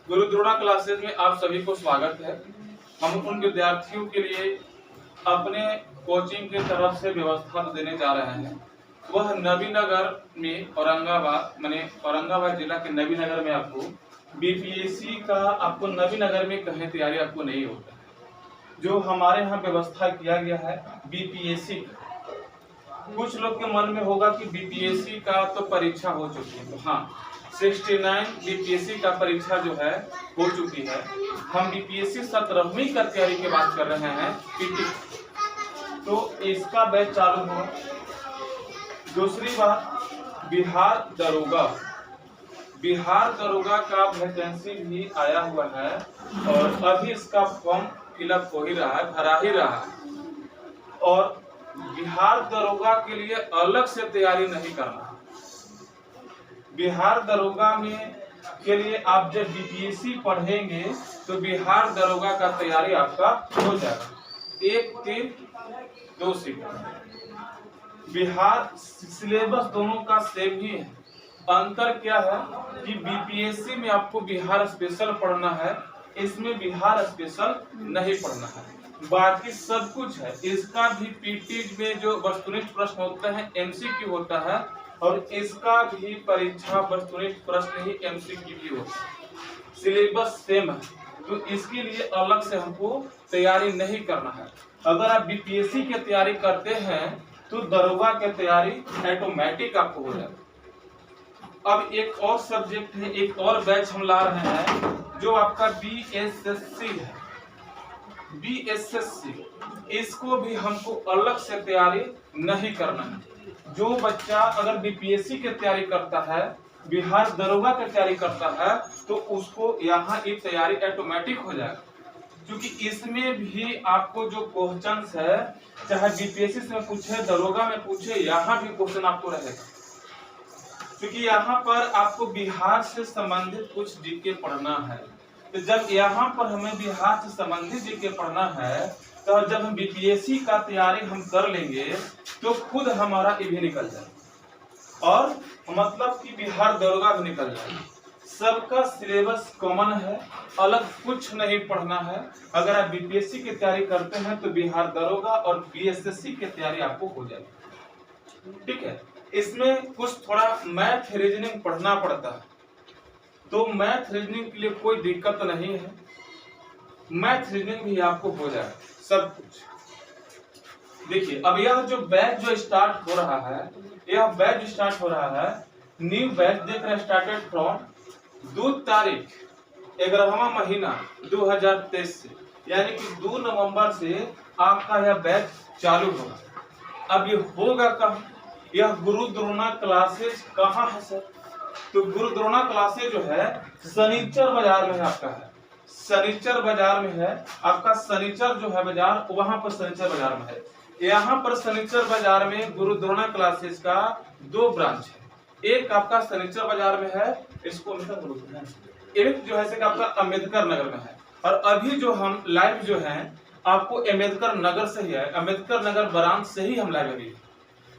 गुरु Drona classes में आप सभी को स्वागत है। हम उन विद्यार्थियों के लिए अपने कोचिंग की तरफ से व्यवस्था देने जा रहे हैं। वह नबीनगर में औरंगाबाद जिला के नबीनगर में आपको बीपीएससी का आपको नबीनगर में कहीं तैयारी आपको नहीं होता है। जो हमारे यहाँ व्यवस्था किया गया है बीपीएससी, कुछ लोग के मन में होगा कि बीपीएससी का तो परीक्षा हो चुकी है। तो हाँ, 69 बीपीएससी का परीक्षा जो है हो चुकी है। हम बीपीएससी 17वीं का तैयारी की बात कर रहे हैं पीटी, तो इसका बैच चालू हो। दूसरी बात, बिहार दरोगा का वैकेंसी भी आया हुआ है और अभी इसका फॉर्म फिलअप हो ही रहा है, भरा ही रहा है। और बिहार दरोगा के लिए अलग से तैयारी नहीं करना। बिहार दरोगा में के लिए आप जब बीपीएससी पढ़ेंगे तो बिहार दरोगा का तैयारी आपका हो जाएगा। 1 3 2 सीट बिहार सिलेबस दोनों का सेम ही है। अंतर क्या है कि बीपीएससी में आपको बिहार स्पेशल पढ़ना है, इसमें बिहार स्पेशल नहीं पढ़ना है। बाकी सब कुछ है। इसका भी पीटी में जो वस्तुनिष्ठ प्रश्न होता है एमसीक्यू होता है और इसका भी परीक्षा वस्तुनिष्ठ प्रश्न ही एमसीक्यू भी होता है। सिलेबस सेम है, तो इसके लिए अलग से हमको तैयारी नहीं करना है। अगर आप बीपीएससी की तैयारी करते हैं तो दरोगा की तैयारी ऑटोमेटिक आपको हो जाएगा। अब एक और सब्जेक्ट है, एक और बैच हम ला रहे हैं जो आपका बीएसएससी है। बीएसएससी, इसको भी हमको अलग से तैयारी नहीं करना है। जो बच्चा अगर बीपीएससी की तैयारी करता है, बिहार दरोगा की तैयारी करता है, तो उसको यहाँ की तैयारी ऑटोमेटिक हो जाएगा। क्योंकि इसमें भी आपको जो क्वेश्चंस है, चाहे बीपीएससी में पूछे, दरोगा में पूछे, यहाँ भी क्वेश्चन आपको रहेगा। क्योंकि यहाँ पर आपको बिहार से संबंधित कुछ जीके पढ़ना है। तो जब यहाँ पर हमें बिहार से संबंधित जीके पढ़ना है, तो जब हम बीपीएससी का तैयारी हम कर लेंगे तो खुद हमारा ये भी निकल जाए और मतलब कि बिहार दरोगा भी निकल जाए। सबका सिलेबस कॉमन है, अलग कुछ नहीं पढ़ना है। अगर आप बीपीएससी की तैयारी करते हैं तो बिहार दरोगा और बीएसएससी की तैयारी आपको हो जाएगी। ठीक है, इसमें कुछ थोड़ा मैथ रीजनिंग पढ़ना पड़ता है, तो मैथ रीजनिंग के लिए कोई दिक्कत नहीं है। मैथ रीजनिंग भी आपको हो जाए सब कुछ। देखिए, अब यह जो बैच जो स्टार्ट हो रहा है, यह बैच स्टार्ट हो रहा है, न्यू बैच देख रहे हैं, स्टार्टेड फ्रॉम 2 तारीख 11वां महीना 2023 से, यानी कि 2 नवंबर से आपका यह बैच चालू होगा। अब ये होगा कहाँ? यह गुरु द्रोणा क्लासेज कहाँ है सर? तो गुरु द्रोणा क्लासेज जो है सनीचर बाजार में आपका है, सनीचर बाजार में है आपका। सनीचर जो है बाजार, वहां पर सनीचर बाजार में है। यहाँ पर सनीचर बाजार में गुरु द्रोणा क्लासेज का 2 ब्रांच है। एक आपका सनीचर बाजार में है, इसको एक जो है आपका अम्बेडकर नगर में है। और अभी जो हम लाइव जो है आपको अम्बेडकर नगर से ही है, अम्बेडकर नगर ब्रांच से ही हम लाइव अभी।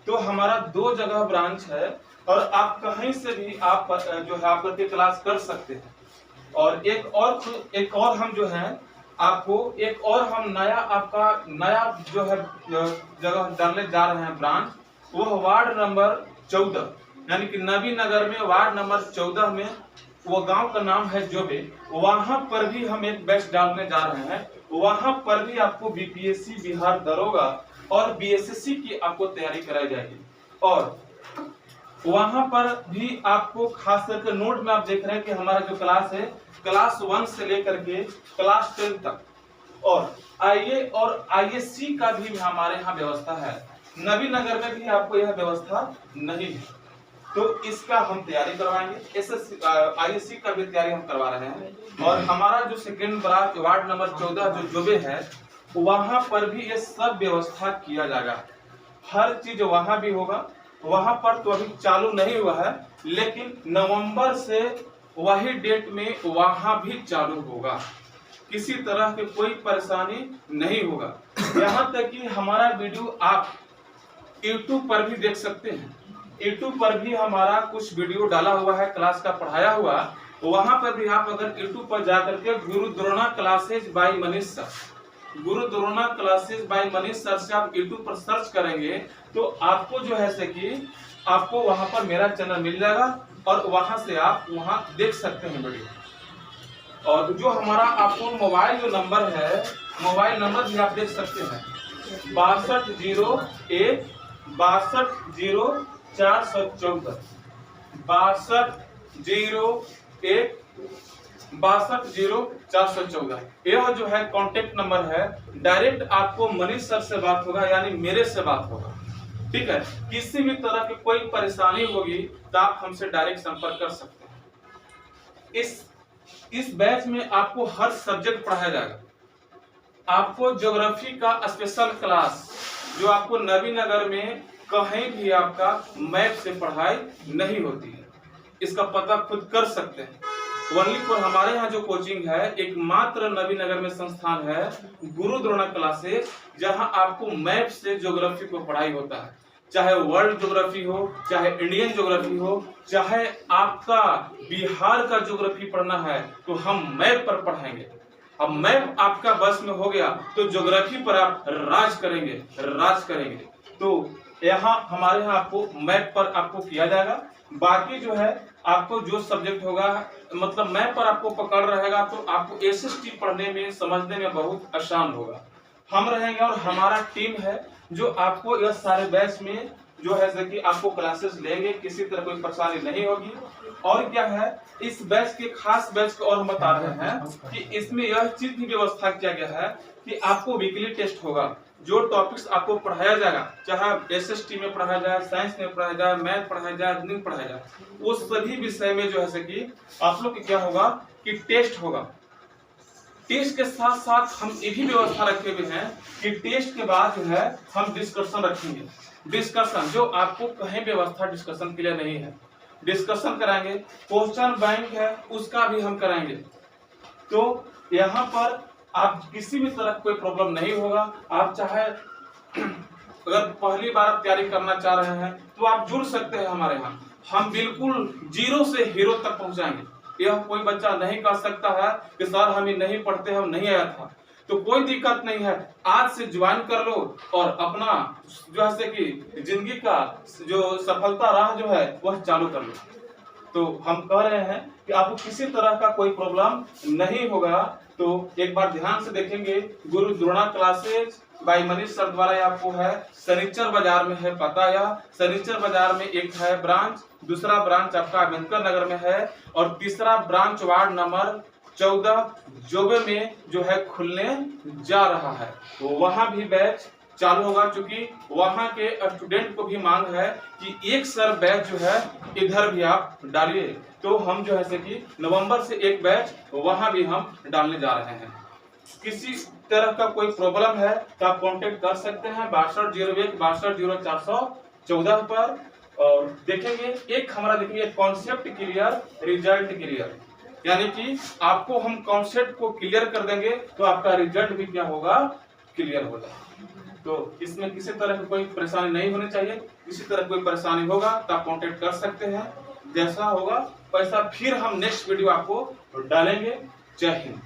तो हमारा 2 जगह ब्रांच है और आप कहीं से भी आप जो है आप करके क्लास कर सकते हैं। और एक और हम जो है आपको एक और हम नया जो है जगह डालने जा रहे हैं ब्रांच, वो वार्ड नंबर 14, यानी कि नबीनगर में वार्ड नंबर 14 में, वो गांव का नाम है जोबे। वहां पर भी हम एक बैच डालने जा रहे हैं। वहां पर भी आपको बीपीएससी, बिहार दरोगा और बीएसएससी की आपको तैयारी कराई जाएगी। और वहां पर भी आपको खास करके नोट में आप देख रहे हैं कि हमारा जो क्लास है, क्लास 1 से लेकर के क्लास 10 तक, और आईए और आईएससी का भी हमारे यहाँ व्यवस्था है। नबीनगर में भी आपको यह व्यवस्था नहीं है, तो इसका हम तैयारी करवाएंगे। एसएससी आईएससी का भी तैयारी हम करवा रहे हैं। और हमारा जो सेकेंड ब्रांच वार्ड नंबर 14 जो जोबे है, वहां पर भी ये सब व्यवस्था किया जाएगा। हर चीज वहां भी होगा। वहां पर तो अभी चालू नहीं हुआ है, लेकिन नवंबर से वही डेट में वहां भी चालू होगा। किसी तरह की कोई परेशानी नहीं होगा। यहाँ तक कि हमारा वीडियो आप YouTube पर भी देख सकते हैं। YouTube पर भी हमारा कुछ वीडियो डाला हुआ है, क्लास का पढ़ाया हुआ, वहां पर भी आप अगर यूट्यूब पर जाकर के Guru Drona classes by Manish sir, Guru Drona classes by Manish sir से आप यूट्यूब पर सर्च करेंगे तो आपको जो है से कि आपको वहां पर मेरा चैनल मिल जाएगा और वहां से आप वहां देख सकते हैं वीडियो। और जो हमारा आपको मोबाइल जो नंबर है, मोबाइल नंबर भी आप देख सकते हैं 6201 620414 6201 620414। यह जो है कांटेक्ट नंबर है। डायरेक्ट आपको मनीष सर से बात होगा, यानी मेरे से बात होगा, ठीक है। किसी भी तरह की कोई परेशानी होगी तो आप हमसे डायरेक्ट संपर्क कर सकते हैं। इस बैच में आपको हर सब्जेक्ट पढ़ाया जाएगा। आपको ज्योग्राफी का स्पेशल क्लास जो आपको नवीनगर में कहीं भी आपका मैप से पढ़ाई नहीं होती है, इसका पता खुद कर सकते हैं। ओनली फॉर हमारे यहाँ जो कोचिंग है, एकमात्र नवीनगर में संस्थान है गुरु द्रोणा क्लासेस, जहां आपको मैप से ज्योग्राफी को पढ़ाई होता है। चाहे वर्ल्ड ज्योग्राफी हो, चाहे इंडियन ज्योग्राफी हो, चाहे आपका बिहार का ज्योग्राफी पढ़ना है तो हम मैप पर पढ़ाएंगे। अब मैप आपका बस में हो गया तो ज्योग्राफी पर आप राज करेंगे। तो यहाँ हमारे यहाँ आपको मैप पर आपको किया जाएगा। बाकी जो है आपको जो सब्जेक्ट होगा, मतलब मैप पर आपको पकड़ रहेगा तो आपको एसएसटी पढ़ने में समझने में बहुत आसान होगा। हम रहेंगे और हमारा टीम है जो आपको यह सारे बैच में जो है कि आपको क्लासेस लेंगे, किसी तरह कोई परेशानी नहीं होगी। और क्या है, इस बैच के खास बैच को और हम बता रहे हैं कि इसमें यह चीज की व्यवस्था किया गया है कि आपको वीकली टेस्ट होगा। जो टॉपिक्स आपको पढ़ाया जाएगा, चाहे एसएसटी में पढ़ाया जाए, साइंस में पढ़ाया जाए, मैथ पढ़ाया जाए, रीजनिंग पढ़ाया जाए, वो सभी विषय में जो है कि आप लोग क्या होगा कि टेस्ट होगा। टेस्ट के साथ साथ हम ये भी व्यवस्था रखे हुए हैं कि टेस्ट के बाद जो है हम डिस्कशन रखेंगे। डिस्कशन जो आपको कहीं व्यवस्था डिस्कशन के लिए नहीं है, डिस्कशन कराएंगे। क्वेश्चन बैंक है उसका भी हम कराएंगे। तो यहाँ पर आप किसी भी तरह कोई प्रॉब्लम नहीं होगा। आप चाहे अगर पहली बार तैयारी करना चाह रहे हैं तो आप जुड़ सकते हैं हमारे यहाँ। हम बिल्कुल जीरो से हीरो तक पहुंचाएंगे। यह कोई बच्चा नहीं कह सकता है कि सर हम नहीं पढ़ते, हम नहीं आया था, तो कोई दिक्कत नहीं है। आज से ज्वाइन कर लो और अपना जो है कि जिंदगी का जो सफलता राह जो है वह चालू कर लो। तो हम कह रहे हैं कि आपको किसी तरह का कोई प्रॉब्लम नहीं होगा। तो एक बार ध्यान से देखेंगे, Guru Drona classes by Manish sir द्वारा आपको है सनीचर बाजार में है पता, या सनीचर बाजार में एक है ब्रांच, दूसरा ब्रांच आपका अम्बेडकर नगर में है और तीसरा ब्रांच वार्ड नंबर 14 जोबे में जो है खुलने जा रहा है। तो वहां भी बैच चालू होगा, क्योंकि वहां के स्टूडेंट को भी मांग है कि एक सर बैच जो है इधर भी आप डालिए। तो हम जो है कि नवंबर से एक बैच वहां भी हम डालने जा रहे हैं। किसी तरह का कोई प्रॉब्लम है तो आप कांटेक्ट कर सकते हैं 6201 620414 पर। और देखेंगे एक हमारा देखेंगे कॉन्सेप्ट क्लियर, रिजल्ट क्लियर, यानी कि आपको हम कॉन्सेप्ट को क्लियर कर देंगे तो आपका रिजल्ट भी क्या होगा, क्लियर होगा। तो इसमें किसी तरह की कोई परेशानी नहीं होनी चाहिए। किसी तरह कोई परेशानी होगा तो आप कांटेक्ट कर सकते हैं। जैसा होगा वैसा फिर हम नेक्स्ट वीडियो आपको डालेंगे। जय हिंद।